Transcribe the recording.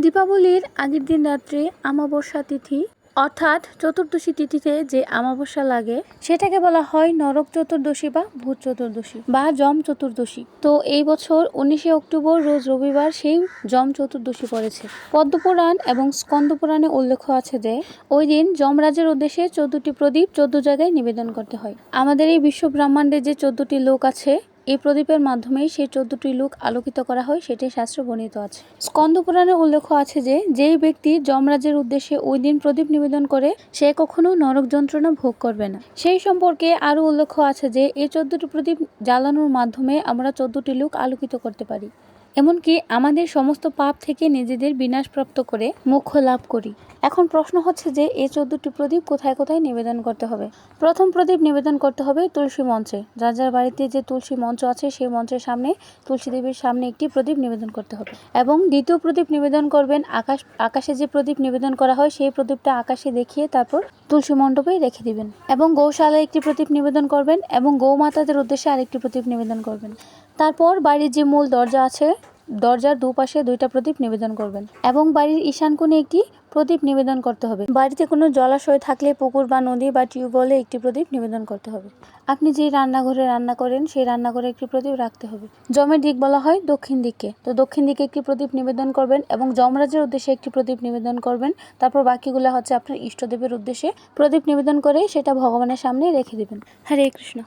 দীপাবলির আগের দিন রাত্রে অমাবস্যা তিথি অর্থাৎ চতুর্দশী তিথিতে যে অমাবস্যা লাগে সেটাকে বলা হয় নরক চতুর্দশী বা ভূত চতুর্দশী বা যম চতুর্দশী। তো এই বছর 19শে অক্টোবর রোজ রবিবার সেই যম চতুর্দশী পড়েছে। পদ্মপুরাণ এবং স্কন্দ পুরাণে উল্লেখ আছে যে ওই দিন যমরাজের উদ্দেশ্যে 14টি প্রদীপ 14 জায়গায় নিবেদন করতে হয়। আমাদের এই বিশ্ব ব্রহ্মাণ্ডে যে 14টি লোক আছে এই প্রদীপের মাধ্যমেই সেই 14টি লোক আলোকিত করা হয়, সেটাই শাস্ত্র বর্ণিত আছে। স্কন্দ পুরাণে উল্লেখ আছে যে যেই ব্যক্তি যমরাজের উদ্দেশ্যে ওই দিন প্রদীপ নিবেদন করে সে কখনো নরক যন্ত্রণা ভোগ করবে না। সেই সম্পর্কে আরো উল্লেখ আছে যে এই 14টি প্রদীপ জ্বালানোর মাধ্যমে আমরা 14টি লোক আলোকিত করতে পারি, এমনকি আমাদের সমস্ত পাপ থেকে নিজেদের বিনাশপ্রাপ্ত করে মোক্ষ লাভ করি। এখন প্রশ্ন হচ্ছে যে এই 14টি প্রদীপ কোথায় কোথায় নিবেদন করতে হবে। প্রথম প্রদীপ নিবেদন করতে হবে তুলসী মঞ্চে। যার যার বাড়িতে যে তুলসী মঞ্চ আছে সেই মঞ্চের সামনে তুলসী দেবীর সামনে একটি প্রদীপ নিবেদন করতে হবে। এবং দ্বিতীয় প্রদীপ নিবেদন করবেন আকাশে যে প্রদীপ নিবেদন করা হয় সেই প্রদীপটা আকাশে দেখিয়ে তারপর তুলসী মণ্ডপে রেখে দিবেন। এবং গৌশালায় একটি প্রদীপ নিবেদন করবেন এবং গৌমাতাদের উদ্দেশ্যে আরেকটি প্রদীপ নিবেদন করবেন। তারপর বাড়ির যে মূল দরজা আছে দরজার দুপাশে 2টা প্রদীপ নিবেদন করবেন এবং বাড়ির ঈশান কোণে একটি প্রদীপ নিবেদন করতে হবে। বাড়িতে কোনো জলাশয় থাকলে পুকুর বা নদী বা টিউবওয়েলে একটি প্রদীপ নিবেদন করতে হবে। আপনি যে রান্নাঘরে রান্না করেন সেই রান্নাঘরে একটি প্রদীপ রাখতে হবে। যমের দিক বলা হয় দক্ষিণ দিককে, তো দক্ষিণ দিকে একটি প্রদীপ নিবেদন করবেন এবং যমরাজের উদ্দেশ্যে একটি প্রদীপ নিবেদন করবেন। তারপর বাকিগুলো হচ্ছে আপনার ইষ্টদেবের উদ্দেশ্যে প্রদীপ নিবেদন করে সেটা ভগবানের সামনে রেখে দিবেন। হরে কৃষ্ণ।